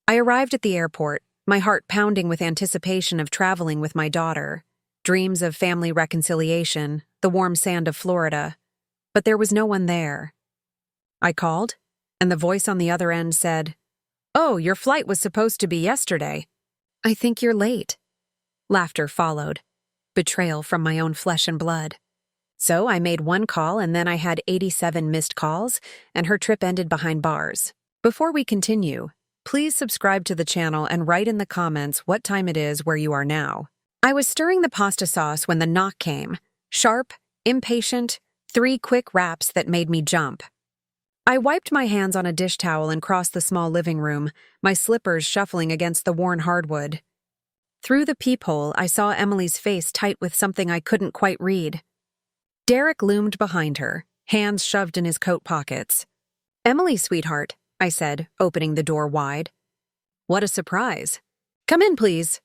I arrived at the airport, my heart pounding with anticipation of traveling with my daughter, dreams of family reconciliation, the warm sand of Florida. But there was no one there. I called, and the voice on the other end said, "Oh, your flight was supposed to be yesterday. I think you're late." Laughter followed, betrayal from my own flesh and blood. So I made one call and then I had 87 missed calls, and her trip ended behind bars. Before we continue, please subscribe to the channel and write in the comments what time it is where you are now. I was stirring the pasta sauce when the knock came. Sharp, impatient, 3 quick raps that made me jump. I wiped my hands on a dish towel and crossed the small living room, my slippers shuffling against the worn hardwood. Through the peephole, I saw Emily's face tight with something I couldn't quite read. Derek loomed behind her, hands shoved in his coat pockets. "Emily, sweetheart," I said, opening the door wide. "What a surprise. Come in, please."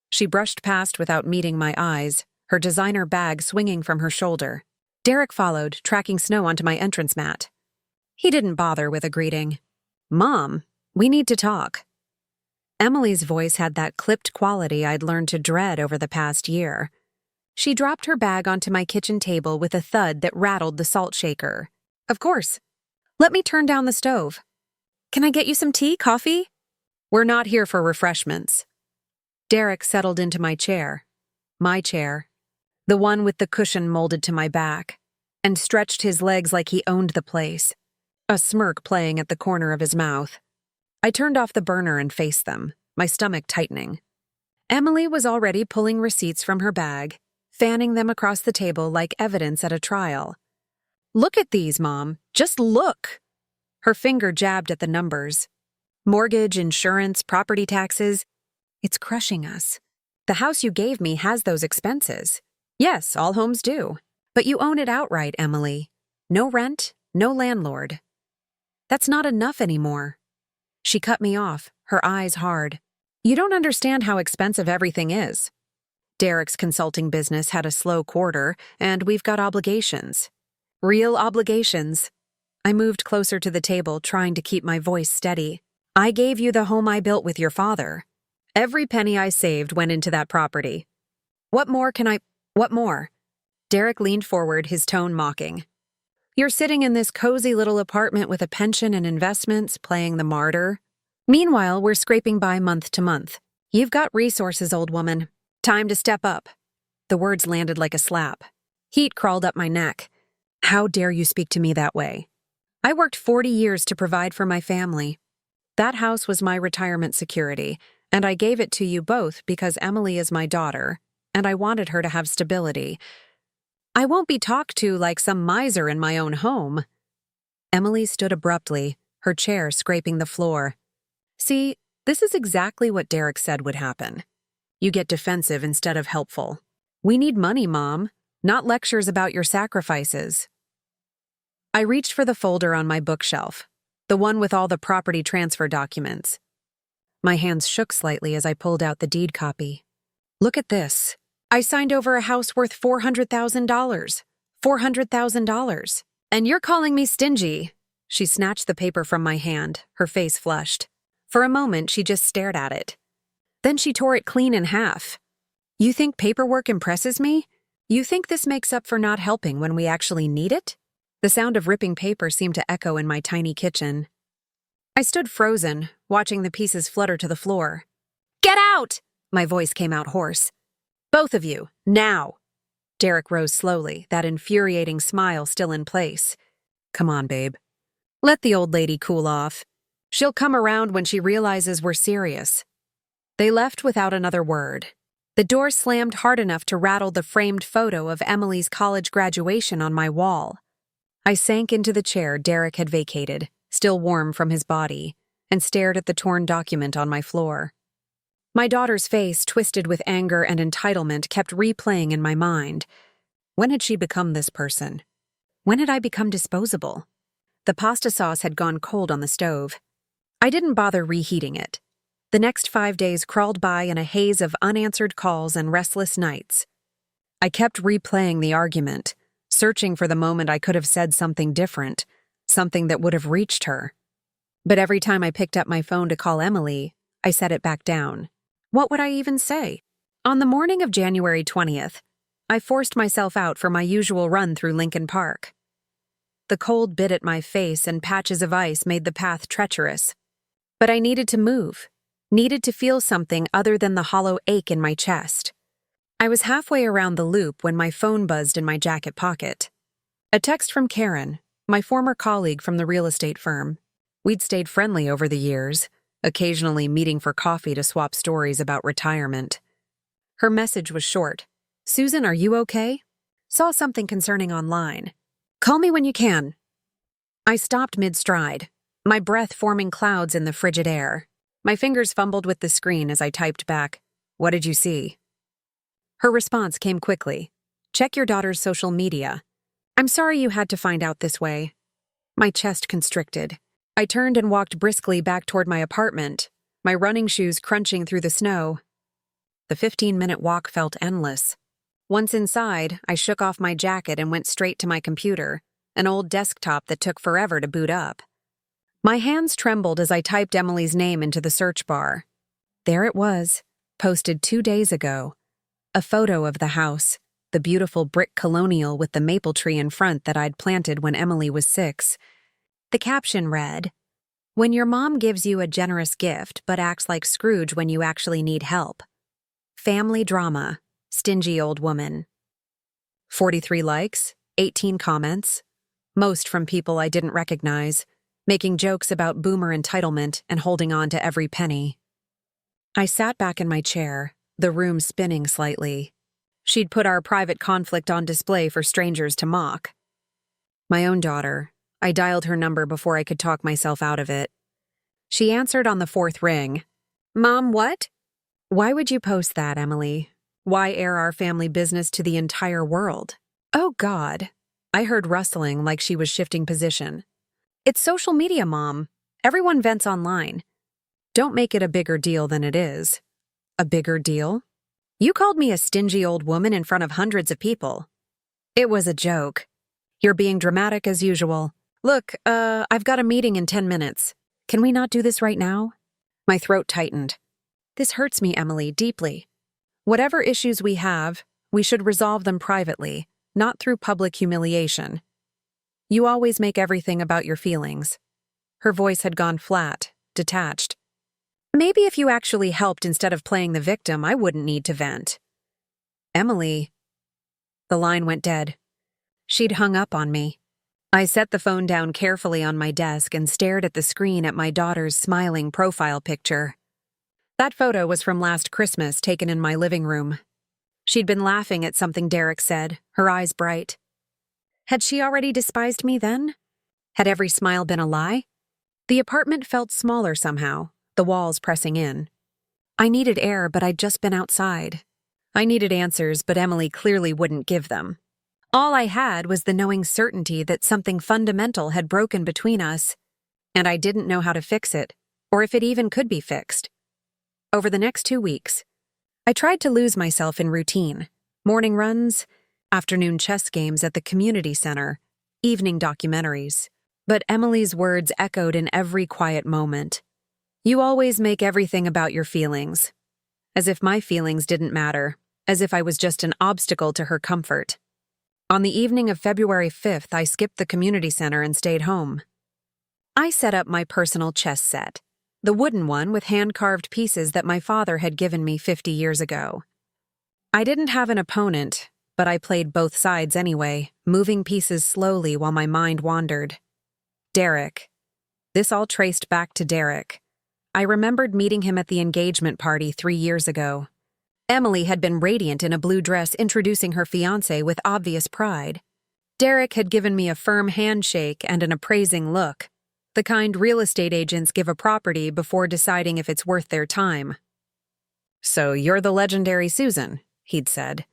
She brushed past without meeting my eyes, her designer bag swinging from her shoulder. Derek followed, tracking snow onto my entrance mat. He didn't bother with a greeting. "Mom, we need to talk." Emily's voice had that clipped quality I'd learned to dread over the past year. She dropped her bag onto my kitchen table with a thud that rattled the salt shaker. "Of course. Let me turn down the stove. Can I get you some tea, coffee?" "We're not here for refreshments." Derek settled into my chair, the one with the cushion molded to my back, and stretched his legs like he owned the place, a smirk playing at the corner of his mouth. I turned off the burner and faced them, my stomach tightening. Emily was already pulling receipts from her bag, fanning them across the table like evidence at a trial. "Look at these, Mom. Just look." Her finger jabbed at the numbers. "Mortgage, insurance, property taxes. It's crushing us. The house you gave me has those expenses. Yes, all homes do. But you own it outright, Emily. No rent, no landlord. That's not enough anymore." She cut me off, her eyes hard. "You don't understand how expensive everything is. Derek's consulting business had a slow quarter, and we've got obligations. Real obligations." I moved closer to the table, trying to keep my voice steady. "I gave you the home I built with your father. Every penny I saved went into that property. What more? Derek leaned forward, his tone mocking. "You're sitting in this cozy little apartment with a pension and investments, playing the martyr. Meanwhile, we're scraping by month to month. You've got resources, old woman. Time to step up." The words landed like a slap. Heat crawled up my neck. "How dare you speak to me that way? I worked 40 years to provide for my family. That house was my retirement security, and I gave it to you both because Emily is my daughter, and I wanted her to have stability. I won't be talked to like some miser in my own home." Emily stood abruptly, her chair scraping the floor. "See, this is exactly what Derek said would happen. You get defensive instead of helpful. We need money, Mom, not lectures about your sacrifices." I reached for the folder on my bookshelf, the one with all the property transfer documents. My hands shook slightly as I pulled out the deed copy. "Look at this. I signed over a house worth $400,000. $400,000. And you're calling me stingy." She snatched the paper from my hand, her face flushed. For a moment, she just stared at it. Then she tore it clean in half. "You think paperwork impresses me? You think this makes up for not helping when we actually need it?" The sound of ripping paper seemed to echo in my tiny kitchen. I stood frozen, watching the pieces flutter to the floor. "Get out!" My voice came out hoarse. "Both of you, now!" Derek rose slowly, that infuriating smile still in place. "Come on, babe. Let the old lady cool off. She'll come around when she realizes we're serious." They left without another word. The door slammed hard enough to rattle the framed photo of Emily's college graduation on my wall. I sank into the chair Derek had vacated, still warm from his body, and stared at the torn document on my floor. My daughter's face, twisted with anger and entitlement, kept replaying in my mind. When had she become this person? When had I become disposable? The pasta sauce had gone cold on the stove. I didn't bother reheating it. The next 5 days crawled by in a haze of unanswered calls and restless nights. I kept replaying the argument, searching for the moment I could have said something different, something that would have reached her. But every time I picked up my phone to call Emily, I set it back down. What would I even say? On the morning of January 20th, I forced myself out for my usual run through Lincoln Park. The cold bit at my face and patches of ice made the path treacherous. But I needed to move, needed to feel something other than the hollow ache in my chest. I was halfway around the loop when my phone buzzed in my jacket pocket. A text from Karen, my former colleague from the real estate firm. We'd stayed friendly over the years, occasionally meeting for coffee to swap stories about retirement. Her message was short. "Susan, are you okay? Saw something concerning online. Call me when you can." I stopped mid-stride, my breath forming clouds in the frigid air. My fingers fumbled with the screen as I typed back, "What did you see?" Her response came quickly. "Check your daughter's social media. I'm sorry you had to find out this way." My chest constricted. I turned and walked briskly back toward my apartment, my running shoes crunching through the snow. The 15-minute walk felt endless. Once inside, I shook off my jacket and went straight to my computer, an old desktop that took forever to boot up. My hands trembled as I typed Emily's name into the search bar. There it was, posted 2 days ago. A photo of the house, the beautiful brick colonial with the maple tree in front that I'd planted when Emily was 6. The caption read, "When your mom gives you a generous gift but acts like Scrooge when you actually need help. Family drama, stingy old woman." 43 likes, 18 comments, most from people I didn't recognize, making jokes about boomer entitlement and holding on to every penny. I sat back in my chair, the room spinning slightly. She'd put our private conflict on display for strangers to mock. My own daughter. I dialed her number before I could talk myself out of it. She answered on the 4th ring. "Mom, what?" "Why would you post that, Emily? Why air our family business to the entire world?" "Oh, God." I heard rustling like she was shifting position. "It's social media, Mom. Everyone vents online. Don't make it a bigger deal than it is." "A bigger deal? You called me a stingy old woman in front of hundreds of people." "It was a joke. You're being dramatic as usual. Look, I've got a meeting in 10 minutes. Can we not do this right now?" My throat tightened. "This hurts me, Emily, deeply. Whatever issues we have, we should resolve them privately, not through public humiliation. You always make everything about your feelings." Her voice had gone flat, detached. "Maybe if you actually helped instead of playing the victim, I wouldn't need to vent." "Emily." The line went dead. She'd hung up on me. I set the phone down carefully on my desk and stared at the screen at my daughter's smiling profile picture. That photo was from last Christmas, taken in my living room. She'd been laughing at something Derek said, her eyes bright. Had she already despised me then? Had every smile been a lie? The apartment felt smaller somehow, the walls pressing in. I needed air, but I'd just been outside. I needed answers, but Emily clearly wouldn't give them. All I had was the knowing certainty that something fundamental had broken between us, and I didn't know how to fix it, or if it even could be fixed. Over the next 2 weeks, I tried to lose myself in routine. Morning runs, afternoon chess games at the community center, evening documentaries. But Emily's words echoed in every quiet moment. "You always make everything about your feelings." As if my feelings didn't matter, as if I was just an obstacle to her comfort. On the evening of February 5th, I skipped the community center and stayed home. I set up my personal chess set, the wooden one with hand-carved pieces that my father had given me 50 years ago. I didn't have an opponent, but I played both sides anyway, moving pieces slowly while my mind wandered. Derek. This all traced back to Derek. I remembered meeting him at the engagement party 3 years ago. Emily had been radiant in a blue dress introducing her fiancé with obvious pride. Derek had given me a firm handshake and an appraising look, the kind real estate agents give a property before deciding if it's worth their time. "So you're the legendary Susan," he'd said.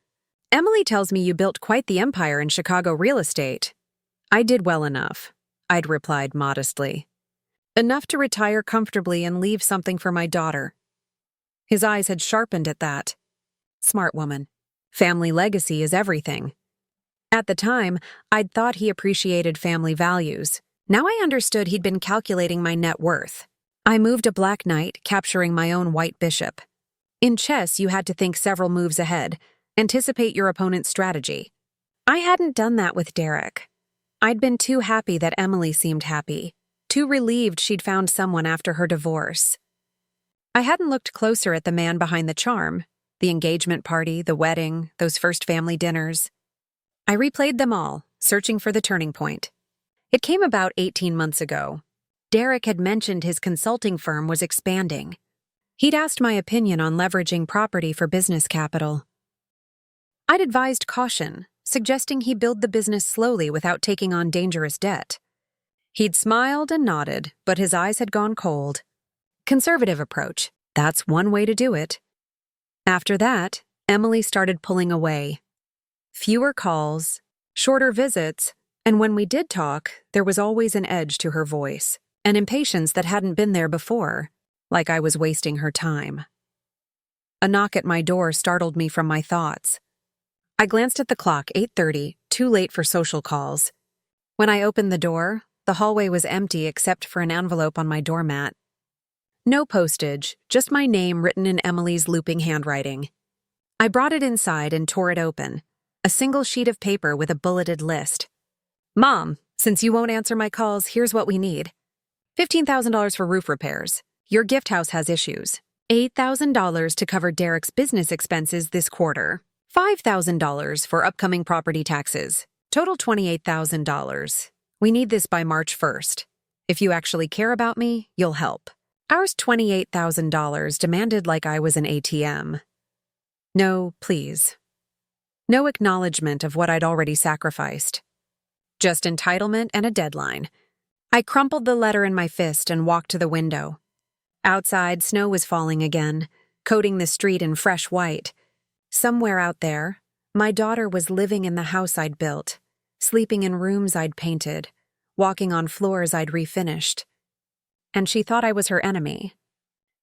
"Emily tells me you built quite the empire in Chicago real estate." "I did well enough," I'd replied modestly. "Enough to retire comfortably and leave something for my daughter." His eyes had sharpened at that. Smart woman. Family legacy is everything. At the time, I'd thought he appreciated family values. Now I understood he'd been calculating my net worth. I moved a black knight, capturing my own white bishop. In chess, you had to think several moves ahead, anticipate your opponent's strategy. I hadn't done that with Derek. I'd been too happy that Emily seemed happy, too relieved she'd found someone after her divorce. I hadn't looked closer at the man behind the charm, the engagement party, the wedding, those first family dinners. I replayed them all, searching for the turning point. It came about 18 months ago. Derek had mentioned his consulting firm was expanding. He'd asked my opinion on leveraging property for business capital. I'd advised caution, suggesting he build the business slowly without taking on dangerous debt. He'd smiled and nodded, but his eyes had gone cold. Conservative approach. That's one way to do it. After that, Emily started pulling away. Fewer calls, shorter visits, and when we did talk, there was always an edge to her voice, an impatience that hadn't been there before, like I was wasting her time. A knock at my door startled me from my thoughts. I glanced at the clock, 8:30, too late for social calls. When I opened the door, the hallway was empty except for an envelope on my doormat. No postage, just my name written in Emily's looping handwriting. I brought it inside and tore it open, a single sheet of paper with a bulleted list. Mom, since you won't answer my calls, here's what we need. $15,000 for roof repairs. Your gift house has issues. $8,000 to cover Derek's business expenses this quarter. $5,000 for upcoming property taxes. Total $28,000. We need this by March 1st. If you actually care about me, you'll help. Ours $28,000 demanded like I was an ATM. No, please. No acknowledgement of what I'd already sacrificed. Just entitlement and a deadline. I crumpled the letter in my fist and walked to the window. Outside, snow was falling again, coating the street in fresh white. Somewhere out there, my daughter was living in the house I'd built, sleeping in rooms I'd painted, walking on floors I'd refinished. And she thought I was her enemy.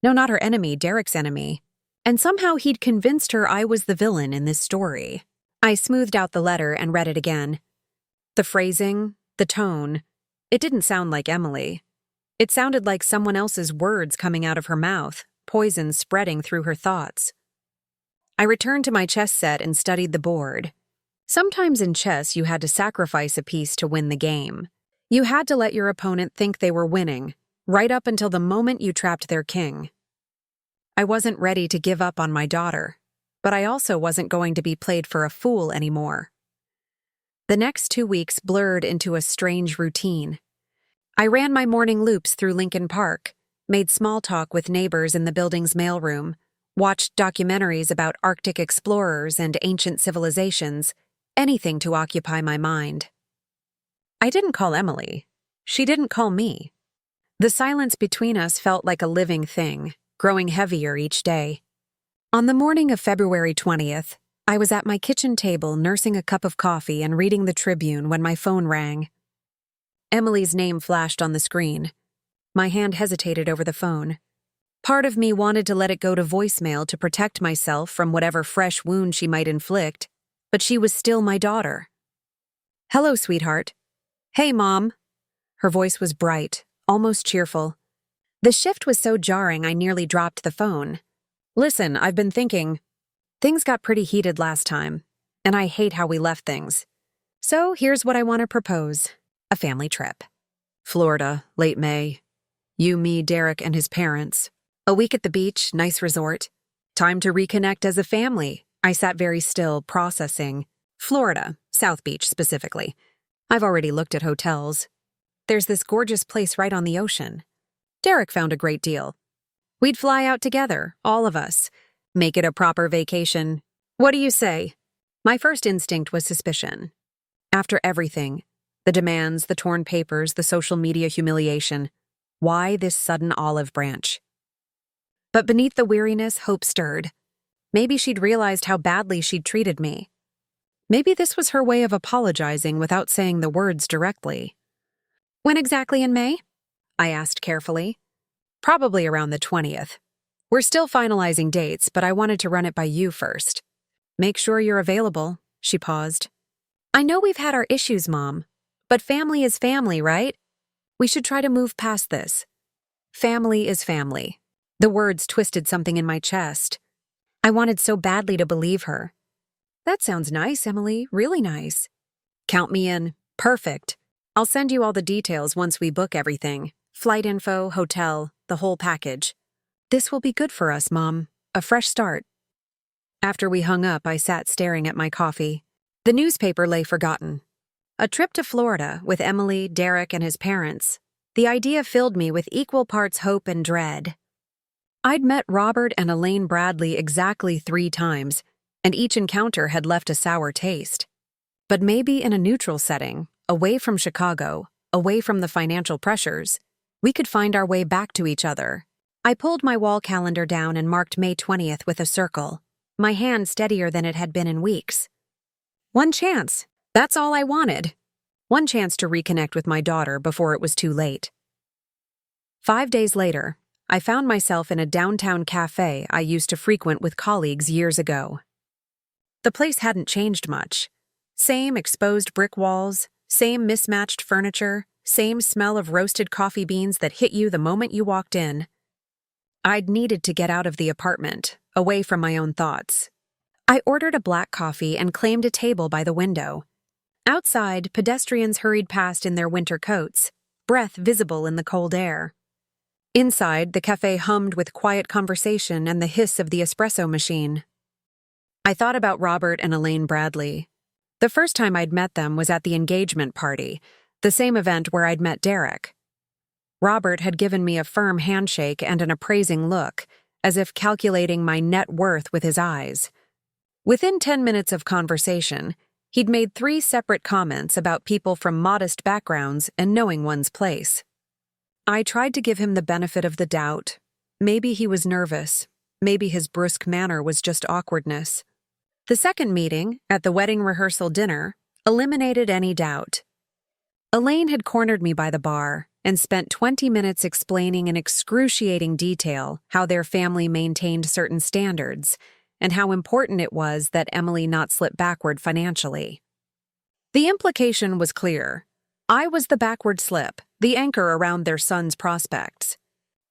No, not her enemy, Derek's enemy. And somehow he'd convinced her I was the villain in this story. I smoothed out the letter and read it again. The phrasing, the tone, it didn't sound like Emily. It sounded like someone else's words coming out of her mouth, poison spreading through her thoughts. I returned to my chess set and studied the board. Sometimes in chess you had to sacrifice a piece to win the game. You had to let your opponent think they were winning, right up until the moment you trapped their king. I wasn't ready to give up on my daughter, but I also wasn't going to be played for a fool anymore. The next 2 weeks blurred into a strange routine. I ran my morning loops through Lincoln Park, made small talk with neighbors in the building's mailroom, watched documentaries about Arctic explorers and ancient civilizations, anything to occupy my mind. I didn't call Emily. She didn't call me. The silence between us felt like a living thing, growing heavier each day. On the morning of February 20th, I was at my kitchen table nursing a cup of coffee and reading the Tribune when my phone rang. Emily's name flashed on the screen. My hand hesitated over the phone. Part of me wanted to let it go to voicemail to protect myself from whatever fresh wound she might inflict, but she was still my daughter. "Hello, sweetheart." "Hey, Mom." Her voice was bright, almost cheerful. The shift was so jarring I nearly dropped the phone. "Listen, I've been thinking. Things got pretty heated last time, and I hate how we left things. So here's what I want to propose. A family trip. Florida, late May. You, me, Derek, and his parents. A week at the beach, nice resort. Time to reconnect as a family." I sat very still, processing. Florida, South Beach specifically. I've already looked at hotels. There's this gorgeous place right on the ocean. Derek found a great deal. We'd fly out together, all of us. Make it a proper vacation. What do you say? My first instinct was suspicion. After everything, the demands, the torn papers, the social media humiliation, why this sudden olive branch? But beneath the weariness, hope stirred. Maybe she'd realized how badly she'd treated me. Maybe this was her way of apologizing without saying the words directly. "When exactly in May?" I asked carefully. "Probably around the 20th. We're still finalizing dates, but I wanted to run it by you first. Make sure you're available." She paused. "I know we've had our issues, Mom, but family is family, right? We should try to move past this." Family is family. The words twisted something in my chest. I wanted so badly to believe her. That sounds nice, Emily, really nice. Count me in. Perfect. I'll send you all the details once we book everything. Flight info, hotel, the whole package. This will be good for us, Mom. A fresh start. After we hung up, I sat staring at my coffee. The newspaper lay forgotten. A trip to Florida with Emily, Derek, and his parents. The idea filled me with equal parts hope and dread. I'd met Robert and Elaine Bradley exactly 3 times, and each encounter had left a sour taste. But maybe in a neutral setting, away from Chicago, away from the financial pressures, we could find our way back to each other. I pulled my wall calendar down and marked May 20th with a circle, my hand steadier than it had been in weeks. One chance. That's all I wanted. One chance to reconnect with my daughter before it was too late. 5 days later, I found myself in a downtown cafe I used to frequent with colleagues years ago. The place hadn't changed much. Same exposed brick walls, same mismatched furniture, same smell of roasted coffee beans that hit you the moment you walked in. I'd needed to get out of the apartment, away from my own thoughts. I ordered a black coffee and claimed a table by the window. Outside, pedestrians hurried past in their winter coats, breath visible in the cold air. Inside, the cafe hummed with quiet conversation and the hiss of the espresso machine. I thought about Robert and Elaine Bradley. The first time I'd met them was at the engagement party, the same event where I'd met Derek. Robert had given me a firm handshake and an appraising look, as if calculating my net worth with his eyes. Within 10 minutes of conversation, he'd made 3 separate comments about people from modest backgrounds and knowing one's place. I tried to give him the benefit of the doubt. Maybe he was nervous. Maybe his brusque manner was just awkwardness. The second meeting, at the wedding rehearsal dinner, eliminated any doubt. Elaine had cornered me by the bar and spent 20 minutes explaining in excruciating detail how their family maintained certain standards and how important it was that Emily not slip backward financially. The implication was clear. I was the backward slip, the anchor around their son's prospects.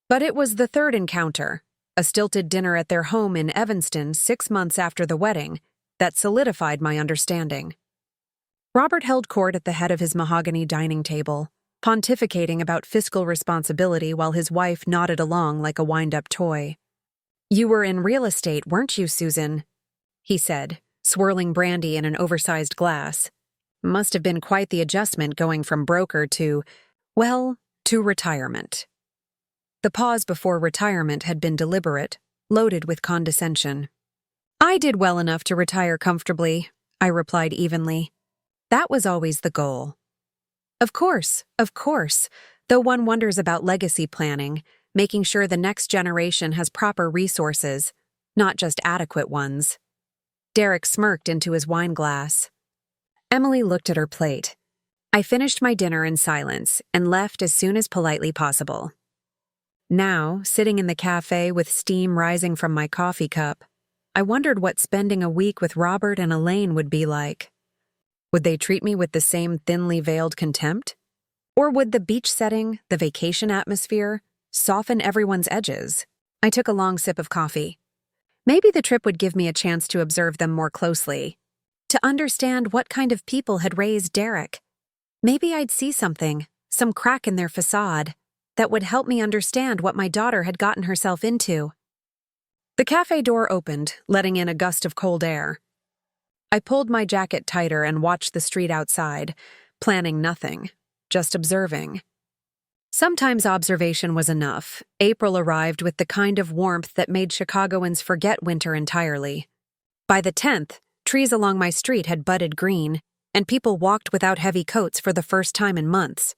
But it was the third encounter, a stilted dinner at their home in Evanston 6 months after the wedding, that solidified my understanding. Robert held court at the head of his mahogany dining table, pontificating about fiscal responsibility while his wife nodded along like a wind-up toy. "You were in real estate, weren't you, Susan?" he said, swirling brandy in an oversized glass. Must have been quite the adjustment going from broker to retirement. The pause before retirement had been deliberate, loaded with condescension. "I did well enough to retire comfortably," I replied evenly. That was always the goal. Of course, though one wonders about legacy planning, making sure the next generation has proper resources, not just adequate ones. Derek smirked into his wine glass. Emily looked at her plate. I finished my dinner in silence and left as soon as politely possible. Now, sitting in the cafe with steam rising from my coffee cup, I wondered what spending a week with Robert and Elaine would be like. Would they treat me with the same thinly veiled contempt? Or would the beach setting, the vacation atmosphere, soften everyone's edges? I took a long sip of coffee. Maybe the trip would give me a chance to observe them more closely, to understand what kind of people had raised Derek. Maybe I'd see something, some crack in their facade, that would help me understand what my daughter had gotten herself into. The cafe door opened, letting in a gust of cold air. I pulled my jacket tighter and watched the street outside, planning nothing, just observing. Sometimes observation was enough. April arrived with the kind of warmth that made Chicagoans forget winter entirely. By the 10th, trees along my street had budded green, and people walked without heavy coats for the first time in months.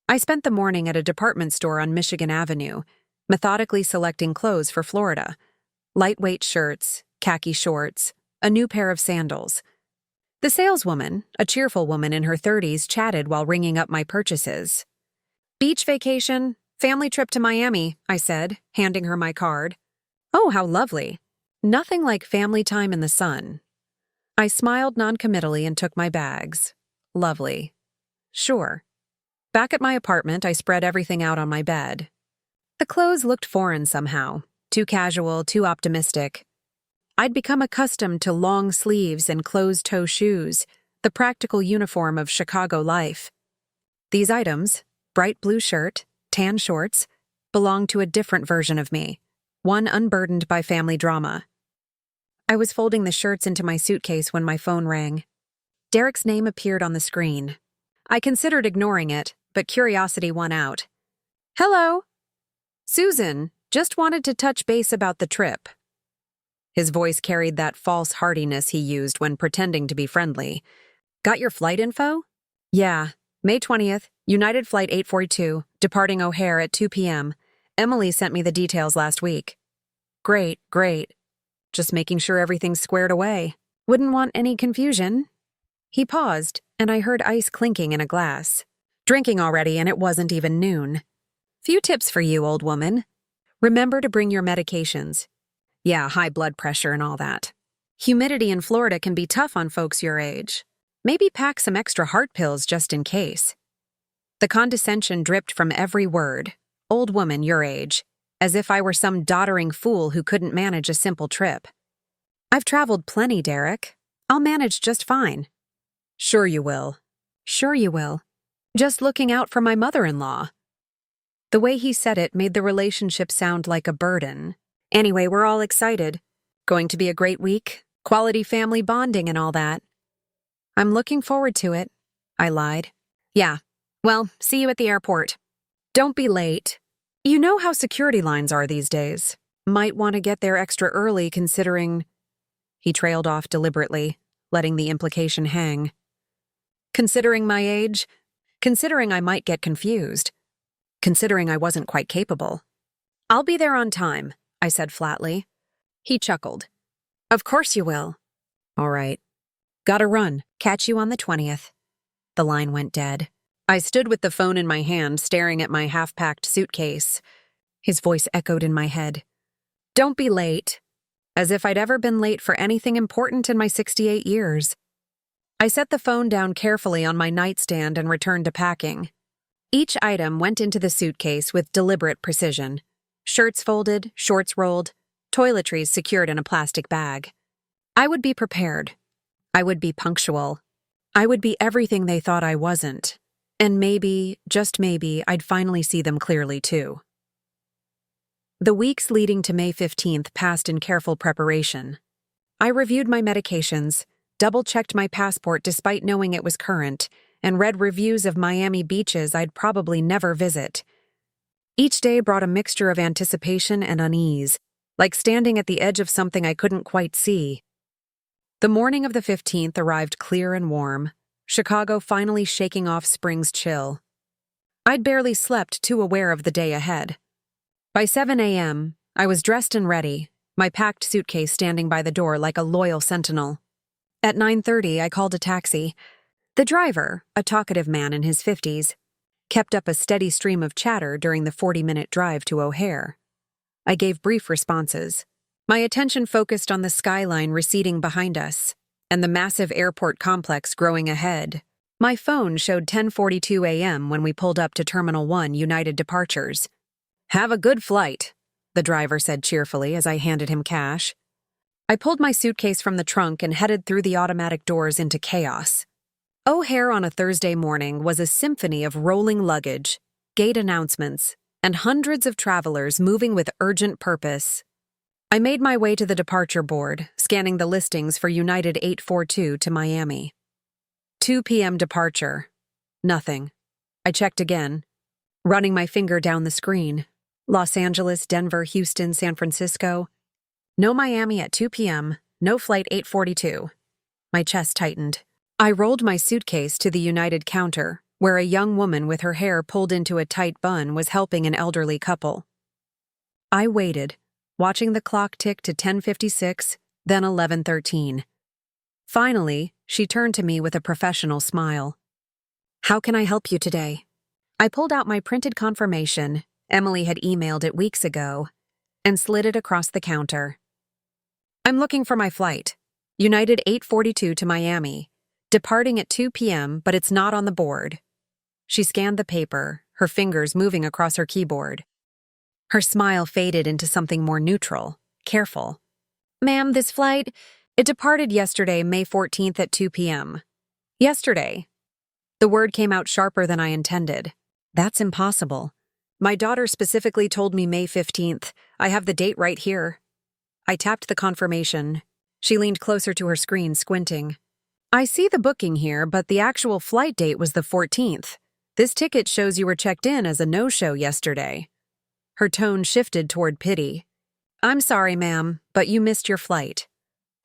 I spent the morning at a department store on Michigan Avenue, methodically selecting clothes for Florida. Lightweight shirts, khaki shorts, a new pair of sandals. The saleswoman, a cheerful woman in her 30s, chatted while ringing up my purchases. "Beach vacation, family trip to Miami," I said, handing her my card. "Oh, how lovely. Nothing like family time in the sun." I smiled noncommittally and took my bags. Lovely. Sure. Back at my apartment, I spread everything out on my bed. The clothes looked foreign somehow, too casual, too optimistic. I'd become accustomed to long sleeves and closed-toe shoes, the practical uniform of Chicago life. These items, bright blue shirt, tan shorts, belonged to a different version of me, one unburdened by family drama. I was folding the shirts into my suitcase when my phone rang. Derek's name appeared on the screen. I considered ignoring it, but curiosity won out. "Hello." "Susan, just wanted to touch base about the trip." His voice carried that false heartiness he used when pretending to be friendly. "Got your flight info?" "Yeah. May 20th, United Flight 842, departing O'Hare at 2 p.m. Emily sent me the details last week." "Great, great. Just making sure everything's squared away. Wouldn't want any confusion." He paused, and I heard ice clinking in a glass. Drinking already, and it wasn't even noon. "Few tips for you, old woman. Remember to bring your medications. Yeah, high blood pressure and all that. Humidity in Florida can be tough on folks your age. Maybe pack some extra heart pills just in case." The condescension dripped from every word. "Old woman your age," as if I were some doddering fool who couldn't manage a simple trip. "I've traveled plenty, Derek. I'll manage just fine." "Sure you will." "Sure you will. Just looking out for my mother-in-law." The way he said it made the relationship sound like a burden. Anyway, we're all excited. Going to be a great week, quality family bonding and all that. "I'm looking forward to it," I lied. "Yeah. Well, see you at the airport. Don't be late. You know how security lines are these days. Might want to get there extra early considering—" He trailed off deliberately, letting the implication hang. "Considering my age? Considering I might get confused. Considering I wasn't quite capable." "I'll be there on time," I said flatly. He chuckled. "Of course you will." "All right. Gotta run. Catch you on the 20th. The line went dead. I stood with the phone in my hand, staring at my half-packed suitcase. His voice echoed in my head. "Don't be late." As if I'd ever been late for anything important in my 68 years. I set the phone down carefully on my nightstand and returned to packing. Each item went into the suitcase with deliberate precision. Shirts folded, shorts rolled, toiletries secured in a plastic bag. I would be prepared. I would be punctual. I would be everything they thought I wasn't. And maybe, just maybe, I'd finally see them clearly too. The weeks leading to May 15th passed in careful preparation. I reviewed my medications, double-checked my passport despite knowing it was current, and read reviews of Miami beaches I'd probably never visit. Each day brought a mixture of anticipation and unease, like standing at the edge of something I couldn't quite see. The morning of the 15th arrived clear and warm, Chicago finally shaking off spring's chill. I'd barely slept, too aware of the day ahead. By 7 a.m., I was dressed and ready, my packed suitcase standing by the door like a loyal sentinel. At 9:30, I called a taxi. The driver, a talkative man in his 50s, kept up a steady stream of chatter during the 40-minute drive to O'Hare. I gave brief responses. My attention focused on the skyline receding behind us and the massive airport complex growing ahead. My phone showed 10:42 a.m. when we pulled up to Terminal 1 United Departures. "Have a good flight," the driver said cheerfully as I handed him cash. I pulled my suitcase from the trunk and headed through the automatic doors into chaos. O'Hare on a Thursday morning was a symphony of rolling luggage, gate announcements, and hundreds of travelers moving with urgent purpose. I made my way to the departure board, scanning the listings for United 842 to Miami. 2 p.m. departure. Nothing. I checked again, running my finger down the screen. Los Angeles, Denver, Houston, San Francisco. No Miami at 2 p.m., no flight 842. My chest tightened. I rolled my suitcase to the United counter, where a young woman with her hair pulled into a tight bun was helping an elderly couple. I waited, watching the clock tick to 10:56, then 11:13. Finally, she turned to me with a professional smile. "How can I help you today?" I pulled out my printed confirmation, Emily had emailed it weeks ago, and slid it across the counter. "I'm looking for my flight. United 842 to Miami. Departing at 2 p.m., but it's not on the board." She scanned the paper, her fingers moving across her keyboard. Her smile faded into something more neutral, careful. Ma'am, this flight, it departed yesterday, May 14th at 2 p.m. Yesterday. The word came out sharper than I intended. That's impossible. My daughter specifically told me May 15th. I have the date right here. I tapped the confirmation. She leaned closer to her screen, squinting. I see the booking here, but the actual flight date was the 14th. This ticket shows you were checked in as a no-show yesterday. Her tone shifted toward pity. I'm sorry, ma'am, but you missed your flight.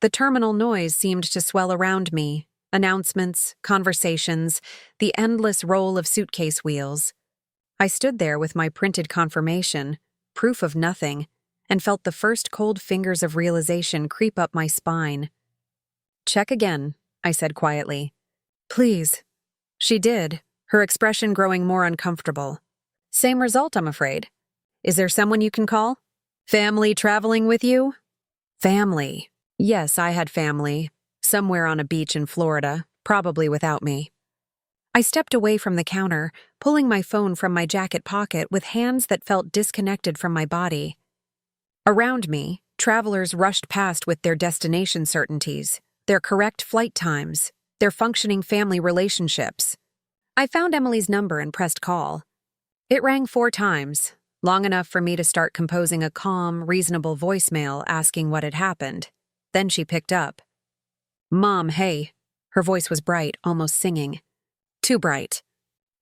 The terminal noise seemed to swell around me. Announcements, conversations, the endless roll of suitcase wheels. I stood there with my printed confirmation, proof of nothing, and felt the first cold fingers of realization creep up my spine. Check again, I said quietly. Please. She did, her expression growing more uncomfortable. Same result, I'm afraid. Is there someone you can call? Family traveling with you? Family. Yes, I had family. Somewhere on a beach in Florida, probably without me. I stepped away from the counter, pulling my phone from my jacket pocket with hands that felt disconnected from my body. Around me, travelers rushed past with their destination certainties, their correct flight times, their functioning family relationships. I found Emily's number and pressed call. It rang 4 times, long enough for me to start composing a calm, reasonable voicemail asking what had happened. Then she picked up. Mom, hey. Her voice was bright, almost singing. Too bright.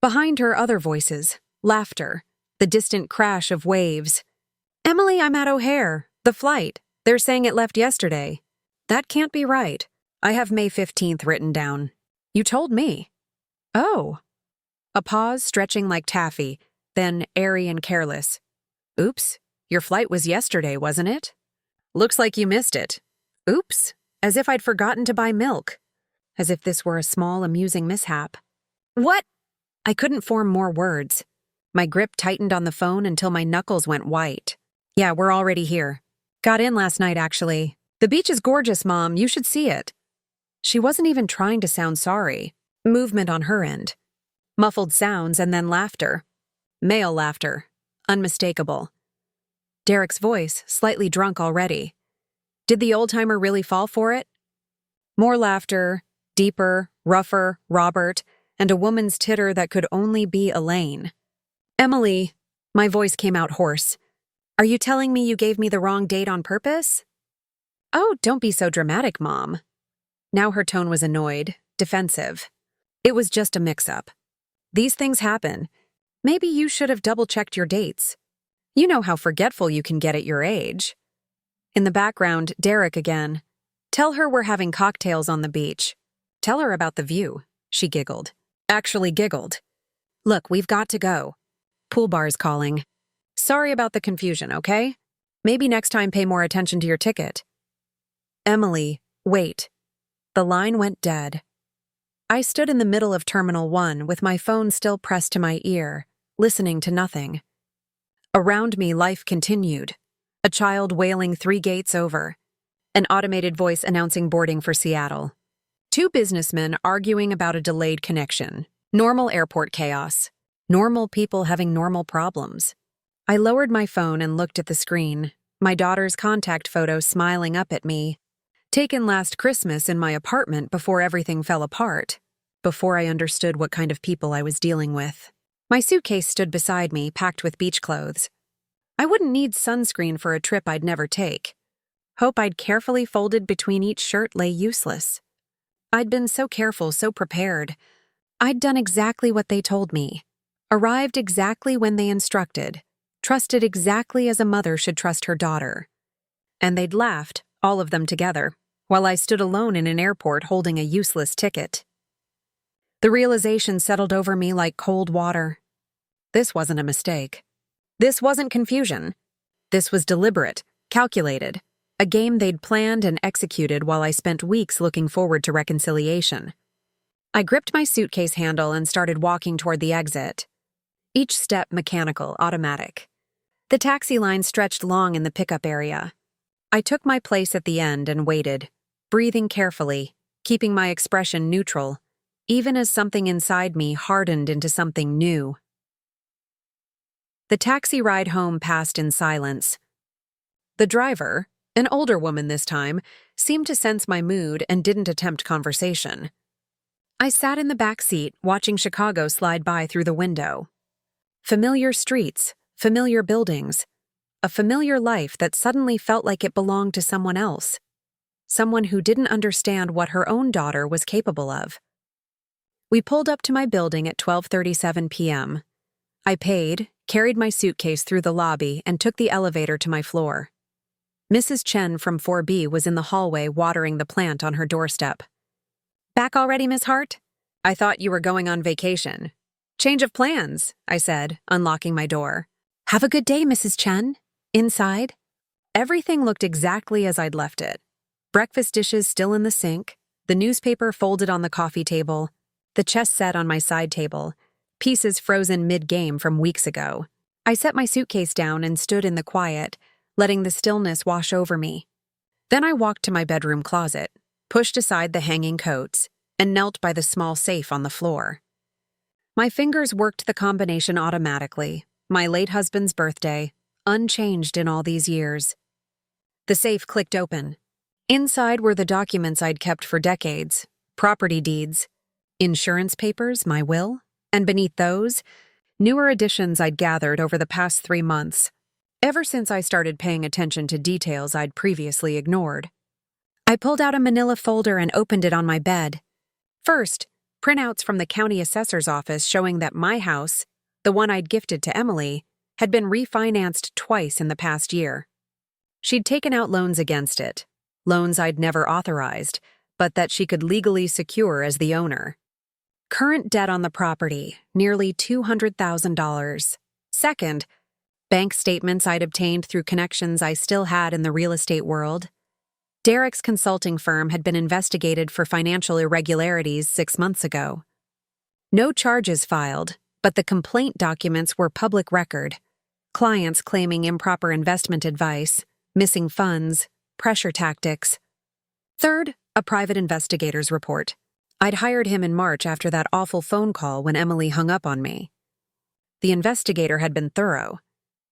Behind her, other voices, laughter, the distant crash of waves. Emily, I'm at O'Hare. The flight. They're saying it left yesterday. That can't be right. I have May 15th written down. You told me. Oh. A pause stretching like taffy, then airy and careless. Oops, your flight was yesterday, wasn't it? Looks like you missed it. Oops, as if I'd forgotten to buy milk. As if this were a small, amusing mishap. What? I couldn't form more words. My grip tightened on the phone until my knuckles went white. Yeah, we're already here. Got in last night, actually. The beach is gorgeous, Mom. You should see it. She wasn't even trying to sound sorry. Movement on her end. Muffled sounds and then laughter. Male laughter. Unmistakable. Derek's voice, slightly drunk already. Did the old-timer really fall for it? More laughter, deeper, rougher, Robert, and a woman's titter that could only be Elaine. Emily, my voice came out hoarse. Are you telling me you gave me the wrong date on purpose? Oh, don't be so dramatic, Mom. Now her tone was annoyed, defensive. It was just a mix-up. These things happen. Maybe you should have double-checked your dates. You know how forgetful you can get at your age. In the background, Derek again. Tell her we're having cocktails on the beach. Tell her about the view, she giggled. Actually giggled. Look, we've got to go. Pool bar's calling. Sorry about the confusion, okay? Maybe next time pay more attention to your ticket. Emily, wait. The line went dead. I stood in the middle of Terminal 1 with my phone still pressed to my ear, listening to nothing. Around me, life continued. A child wailing 3 gates over. An automated voice announcing boarding for Seattle. 2 businessmen arguing about a delayed connection. Normal airport chaos. Normal people having normal problems. I lowered my phone and looked at the screen, my daughter's contact photo smiling up at me. Taken last Christmas in my apartment before everything fell apart. Before I understood what kind of people I was dealing with. My suitcase stood beside me, packed with beach clothes. I wouldn't need sunscreen for a trip I'd never take. Hope I'd carefully folded between each shirt lay useless. I'd been so careful, so prepared. I'd done exactly what they told me. Arrived exactly when they instructed. Trusted exactly as a mother should trust her daughter. And they'd laughed, all of them together, while I stood alone in an airport holding a useless ticket. The realization settled over me like cold water. This wasn't a mistake. This wasn't confusion. This was deliberate, calculated, a game they'd planned and executed while I spent weeks looking forward to reconciliation. I gripped my suitcase handle and started walking toward the exit. Each step mechanical, automatic. The taxi line stretched long in the pickup area. I took my place at the end and waited, breathing carefully, keeping my expression neutral, even as something inside me hardened into something new. The taxi ride home passed in silence. The driver, an older woman this time, seemed to sense my mood and didn't attempt conversation. I sat in the back seat, watching Chicago slide by through the window. Familiar streets, familiar buildings, a familiar life that suddenly felt like it belonged to someone else. Someone who didn't understand what her own daughter was capable of. We pulled up to my building at 12:37 p.m. I paid, carried my suitcase through the lobby, and took the elevator to my floor. Mrs. Chen from 4B was in the hallway watering the plant on her doorstep. "Back already, Miss Hart? I thought you were going on vacation." "Change of plans," I said, unlocking my door. "Have a good day, Mrs. Chen." Inside, everything looked exactly as I'd left it. Breakfast dishes still in the sink, the newspaper folded on the coffee table, the chess set on my side table, pieces frozen mid-game from weeks ago. I set my suitcase down and stood in the quiet, letting the stillness wash over me. Then I walked to my bedroom closet, pushed aside the hanging coats, and knelt by the small safe on the floor. My fingers worked the combination automatically, my late husband's birthday, unchanged in all these years. The safe clicked open. Inside were the documents I'd kept for decades, property deeds, insurance papers, my will, and beneath those, newer additions I'd gathered over the past 3 months, ever since I started paying attention to details I'd previously ignored. I pulled out a manila folder and opened it on my bed. First, printouts from the county assessor's office showing that my house, the one I'd gifted to Emily, had been refinanced twice in the past year. She'd taken out loans against it, loans I'd never authorized, but that she could legally secure as the owner. Current debt on the property, nearly $200,000. Second, bank statements I'd obtained through connections I still had in the real estate world. Derek's consulting firm had been investigated for financial irregularities 6 months ago. No charges filed, but the complaint documents were public record. Clients claiming improper investment advice, missing funds, pressure tactics. Third, a private investigator's report. I'd hired him in March after that awful phone call when Emily hung up on me. The investigator had been thorough.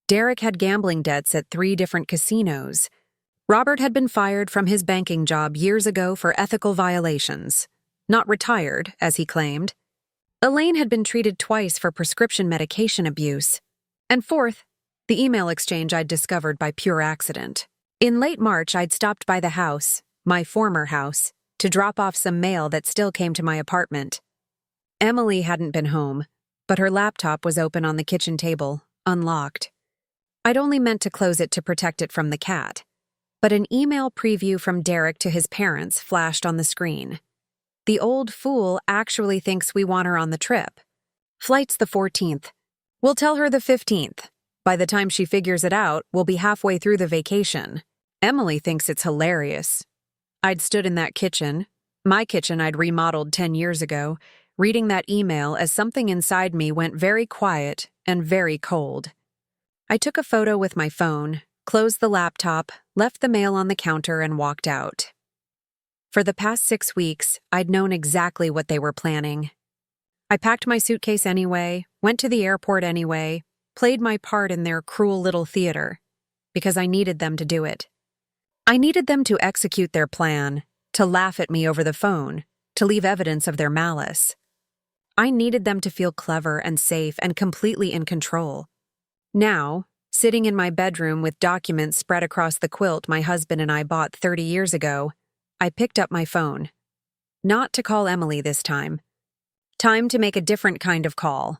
Derek had gambling debts at 3 different casinos. Robert had been fired from his banking job years ago for ethical violations. Not retired, as he claimed. Elaine had been treated twice for prescription medication abuse. And fourth, the email exchange I'd discovered by pure accident. In late March, I'd stopped by the house, my former house, to drop off some mail that still came to my apartment. Emily hadn't been home, but her laptop was open on the kitchen table, unlocked. I'd only meant to close it to protect it from the cat, but an email preview from Derek to his parents flashed on the screen. The old fool actually thinks we want her on the trip. Flight's the 14th. We'll tell her the 15th. By the time she figures it out, we'll be halfway through the vacation. Emily thinks it's hilarious. I'd stood in that kitchen, my kitchen I'd remodeled 10 years ago, reading that email as something inside me went very quiet and very cold. I took a photo with my phone, closed the laptop, left the mail on the counter, and walked out. For the past 6 weeks, I'd known exactly what they were planning. I packed my suitcase anyway, went to the airport anyway, played my part in their cruel little theater, because I needed them to do it. I needed them to execute their plan, to laugh at me over the phone, to leave evidence of their malice. I needed them to feel clever and safe and completely in control. Now, sitting in my bedroom with documents spread across the quilt my husband and I bought 30 years ago, I picked up my phone. Not to call Emily this time. Time to make a different kind of call.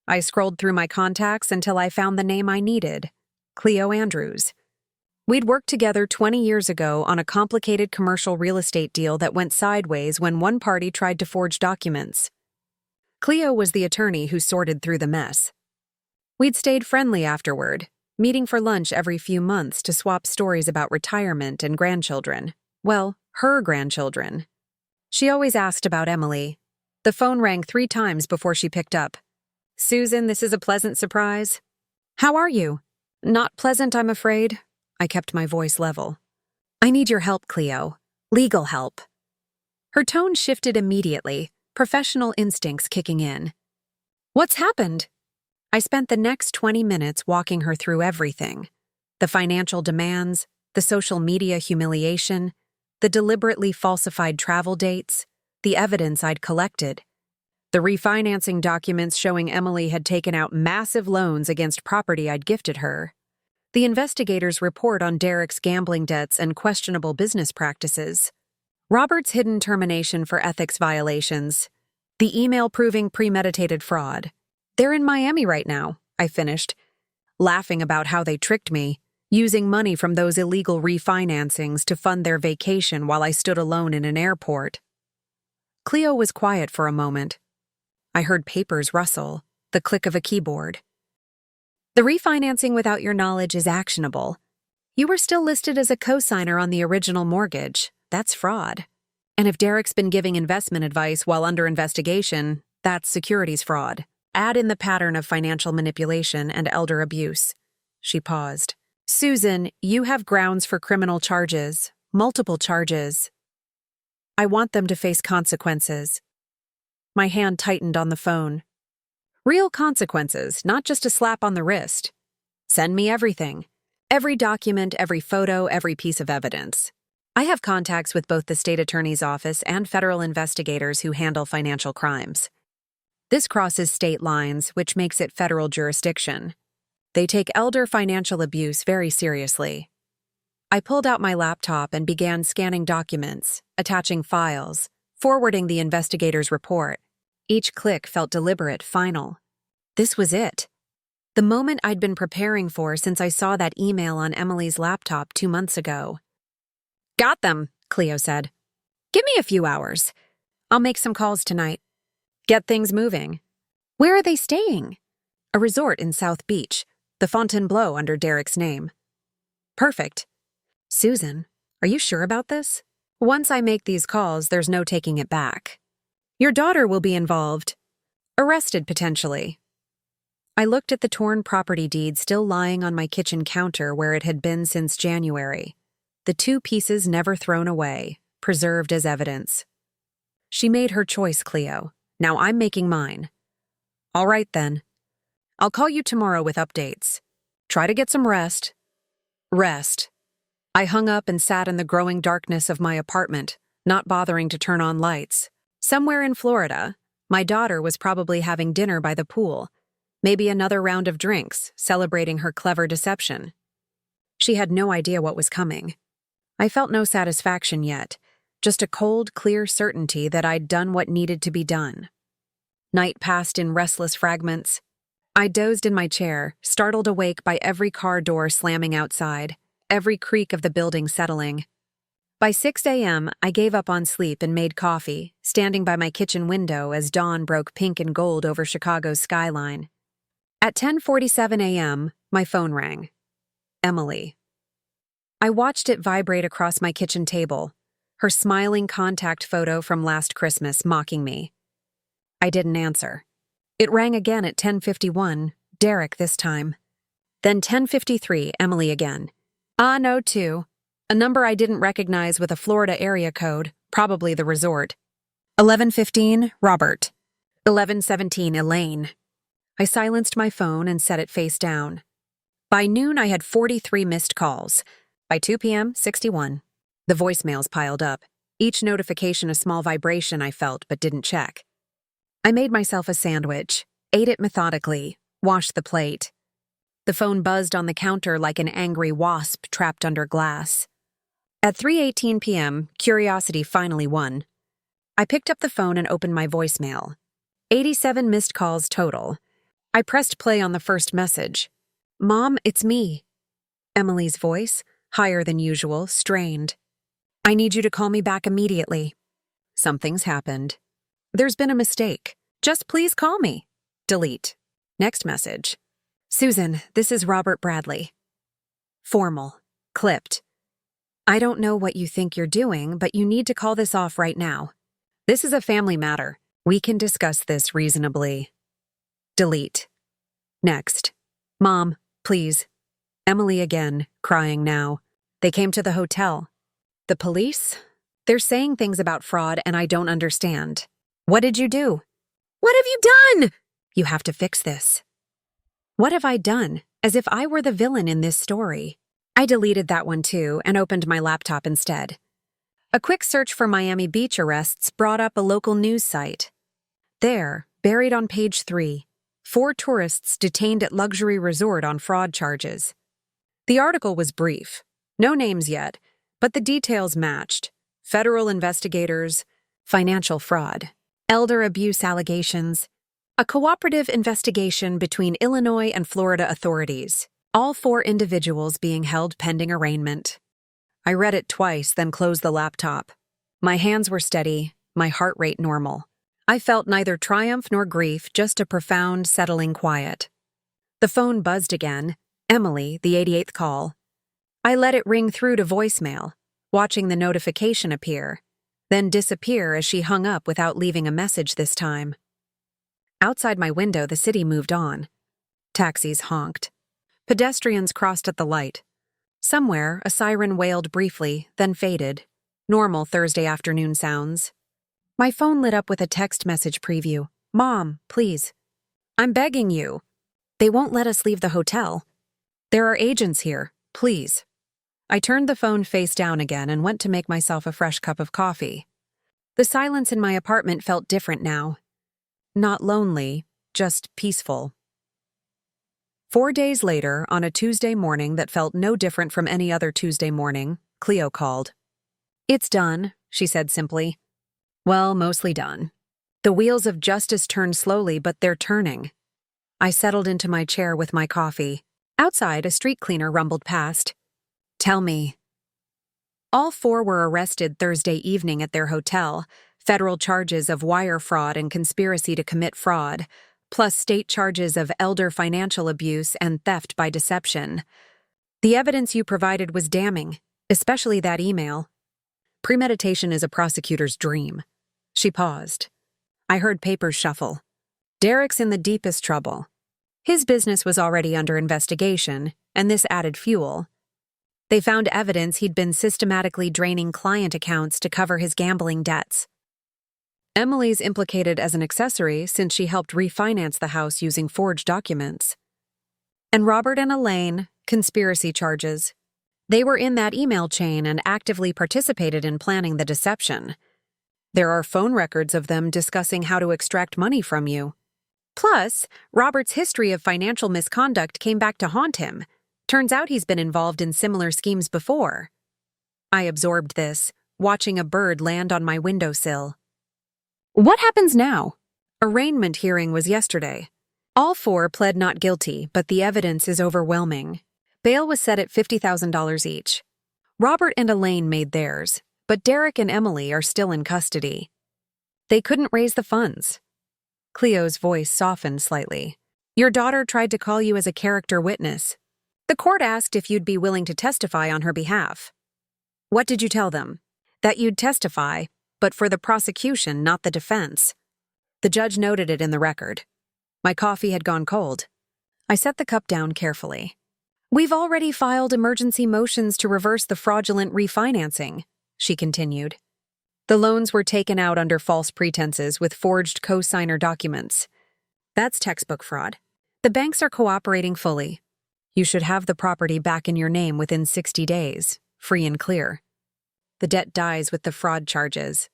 I scrolled through my contacts until I found the name I needed, Cleo Andrews. We'd worked together 20 years ago on a complicated commercial real estate deal that went sideways when one party tried to forge documents. Cleo was the attorney who sorted through the mess. We'd stayed friendly afterward, meeting for lunch every few months to swap stories about retirement and grandchildren. Well, her grandchildren. She always asked about Emily. The phone rang 3 times before she picked up. "Susan, this is a pleasant surprise." "How are you?" "Not pleasant, I'm afraid." I kept my voice level. "I need your help, Cleo. Legal help." Her tone shifted immediately, professional instincts kicking in. "What's happened?" I spent the next 20 minutes walking her through everything: the financial demands, the social media humiliation, the deliberately falsified travel dates, the evidence I'd collected, the refinancing documents showing Emily had taken out massive loans against property I'd gifted her, the investigators' report on Derek's gambling debts and questionable business practices, Robert's hidden termination for ethics violations, the email proving premeditated fraud. They're in Miami right now, I finished, laughing about how they tricked me, using money from those illegal refinancings to fund their vacation while I stood alone in an airport. Cleo was quiet for a moment. I heard papers rustle, the click of a keyboard. The refinancing without your knowledge is actionable. You were still listed as a co-signer on the original mortgage. That's fraud. And if Derek's been giving investment advice while under investigation, that's securities fraud. Add in the pattern of financial manipulation and elder abuse. She paused. Susan, you have grounds for criminal charges, multiple charges. I want them to face consequences. My hand tightened on the phone. Real consequences, not just a slap on the wrist. Send me everything. Every document, every photo, every piece of evidence. I have contacts with both the state attorney's office and federal investigators who handle financial crimes. This crosses state lines, which makes it federal jurisdiction. They take elder financial abuse very seriously. I pulled out my laptop and began scanning documents, attaching files, forwarding the investigator's report. Each click felt deliberate, final. This was it. The moment I'd been preparing for since I saw that email on Emily's laptop 2 months ago. Got them, Cleo said. Give me a few hours. I'll make some calls tonight. Get things moving. Where are they staying? A resort in South Beach, the Fontainebleau under Derek's name. Perfect. Susan, are you sure about this? Once I make these calls, there's no taking it back. Your daughter will be involved. Arrested, potentially. I looked at the torn property deed still lying on my kitchen counter where it had been since January. The 2 pieces never thrown away, preserved as evidence. She made her choice, Cleo. Now I'm making mine. All right, then. I'll call you tomorrow with updates. Try to get some rest. Rest. I hung up and sat in the growing darkness of my apartment, not bothering to turn on lights. Somewhere in Florida, my daughter was probably having dinner by the pool, maybe another round of drinks, celebrating her clever deception. She had no idea what was coming. I felt no satisfaction yet, just a cold, clear certainty that I'd done what needed to be done. Night passed in restless fragments. I dozed in my chair, startled awake by every car door slamming outside, every creak of the building settling. By 6 a.m., I gave up on sleep and made coffee, standing by my kitchen window as dawn broke pink and gold over Chicago's skyline. At 10:47 a.m., my phone rang. Emily. I watched it vibrate across my kitchen table, her smiling contact photo from last Christmas mocking me. I didn't answer. It rang again at 10:51, Derek this time. Then 10:53, Emily again. No, too. A number I didn't recognize with a Florida area code, probably the resort. 11:15, Robert. 11:17, Elaine. I silenced my phone and set it face down. By noon, I had 43 missed calls. By 2 p.m., 61. The voicemails piled up, each notification a small vibration I felt but didn't check. I made myself a sandwich, ate it methodically, washed the plate. The phone buzzed on the counter like an angry wasp trapped under glass. At 3:18 p.m., curiosity finally won. I picked up the phone and opened my voicemail. 87 missed calls total. I pressed play on the first message. Mom, it's me. Emily's voice, higher than usual, strained. I need you to call me back immediately. Something's happened. There's been a mistake. Just please call me. Delete. Next message. Susan, this is Robert Bradley. Formal. Clipped. I don't know what you think you're doing, but you need to call this off right now. This is a family matter. We can discuss this reasonably. Delete. Next. Mom, please. Emily again, crying now. They came to the hotel. The police? They're saying things about fraud and I don't understand. What did you do? What have you done? You have to fix this. What have I done? As if I were the villain in this story. I deleted that one too and opened my laptop instead. A quick search for Miami Beach arrests brought up a local news site. There, buried on page 3, 4 tourists detained at luxury resort on fraud charges. The article was brief. No names yet, but the details matched. Federal investigators, financial fraud, elder abuse allegations, a cooperative investigation between Illinois and Florida authorities, all 4 individuals being held pending arraignment. I read it twice, then closed the laptop. My hands were steady, my heart rate normal. I felt neither triumph nor grief, just a profound, settling quiet. The phone buzzed again. Emily, the 88th call. I let it ring through to voicemail, watching the notification appear, then disappear as she hung up without leaving a message this time. Outside my window, the city moved on. Taxis honked. Pedestrians crossed at the light. Somewhere, a siren wailed briefly, then faded. Normal Thursday afternoon sounds. My phone lit up with a text message preview. "Mom, please. I'm begging you. They won't let us leave the hotel. There are agents here. Please." I turned the phone face down again and went to make myself a fresh cup of coffee. The silence in my apartment felt different now. Not lonely, just peaceful. 4 days later, on a Tuesday morning that felt no different from any other Tuesday morning, Cleo called. "It's done," she said simply. Well, mostly done. The wheels of justice turn slowly, but they're turning. I settled into my chair with my coffee. Outside, a street cleaner rumbled past. "Tell me." All 4 were arrested Thursday evening at their hotel, federal charges of wire fraud and conspiracy to commit fraud, plus state charges of elder financial abuse and theft by deception. The evidence you provided was damning, especially that email. Premeditation is a prosecutor's dream. She paused. I heard papers shuffle. Derek's in the deepest trouble. His business was already under investigation, and this added fuel. They found evidence he'd been systematically draining client accounts to cover his gambling debts. Emily's implicated as an accessory since she helped refinance the house using forged documents. And Robert and Elaine, conspiracy charges. They were in that email chain and actively participated in planning the deception. There are phone records of them discussing how to extract money from you. Plus, Robert's history of financial misconduct came back to haunt him. Turns out he's been involved in similar schemes before. I absorbed this, watching a bird land on my windowsill. What happens now? Arraignment hearing was yesterday. All 4 pled not guilty, but the evidence is overwhelming. Bail was set at $50,000 each. Robert and Elaine made theirs, but Derek and Emily are still in custody. They couldn't raise the funds. Cleo's voice softened slightly. Your daughter tried to call you as a character witness. The court asked if you'd be willing to testify on her behalf. What did you tell them? That you'd testify, but for the prosecution, not the defense. The judge noted it in the record. My coffee had gone cold. I set the cup down carefully. We've already filed emergency motions to reverse the fraudulent refinancing, she continued. The loans were taken out under false pretenses with forged co-signer documents. That's textbook fraud. The banks are cooperating fully. You should have the property back in your name within 60 days, free and clear. The debt dies with the fraud charges.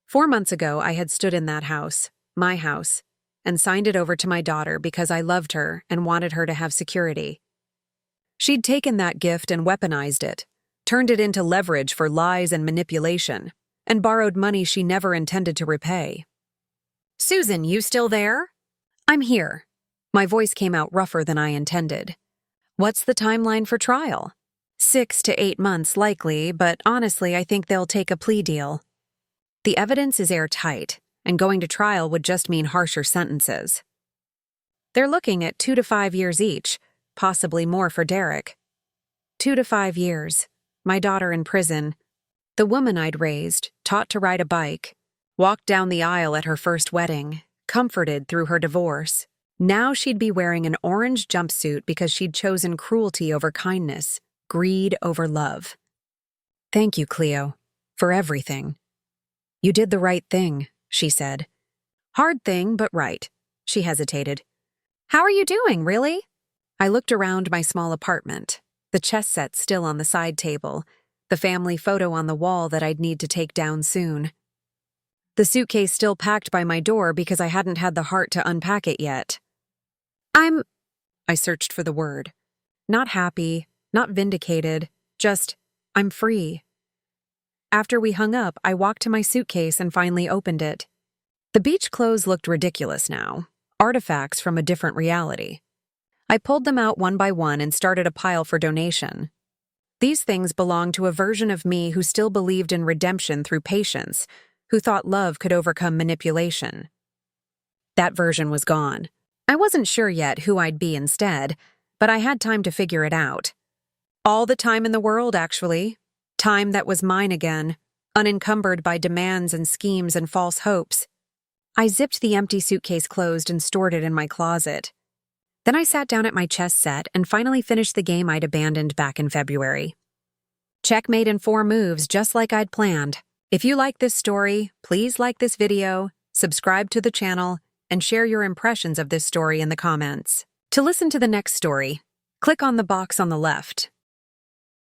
4 months ago, I had stood in that house, my house, and signed it over to my daughter because I loved her and wanted her to have security. She'd taken that gift and weaponized it, turned it into leverage for lies and manipulation, and borrowed money she never intended to repay. Susan, you still there? I'm here. My voice came out rougher than I intended. What's the timeline for trial? 6 to 8 months likely, but honestly, I think they'll take a plea deal. The evidence is airtight, and going to trial would just mean harsher sentences. They're looking at 2 to 5 years each, possibly more for Derek. 2 to 5 years. My daughter in prison. The woman I'd raised, taught to ride a bike, walked down the aisle at her first wedding, comforted through her divorce. Now she'd be wearing an orange jumpsuit because she'd chosen cruelty over kindness, greed over love. Thank you, Cleo, for everything. You did the right thing, she said. Hard thing, but right. She hesitated. How are you doing, really? I looked around my small apartment, the chess set still on the side table, the family photo on the wall that I'd need to take down soon. The suitcase still packed by my door because I hadn't had the heart to unpack it yet. I searched for the word. Not happy, not vindicated, just, I'm free. After we hung up, I walked to my suitcase and finally opened it. The beach clothes looked ridiculous now, artifacts from a different reality. I pulled them out one by one and started a pile for donation. These things belonged to a version of me who still believed in redemption through patience, who thought love could overcome manipulation. That version was gone. I wasn't sure yet who I'd be instead, but I had time to figure it out. All the time in the world, actually. Time that was mine again, unencumbered by demands and schemes and false hopes. I zipped the empty suitcase closed and stored it in my closet. Then I sat down at my chess set and finally finished the game I'd abandoned back in February. Checkmate in 4 moves, just like I'd planned. If you like this story, please like this video, subscribe to the channel, and share your impressions of this story in the comments. To listen to the next story, click on the box on the left.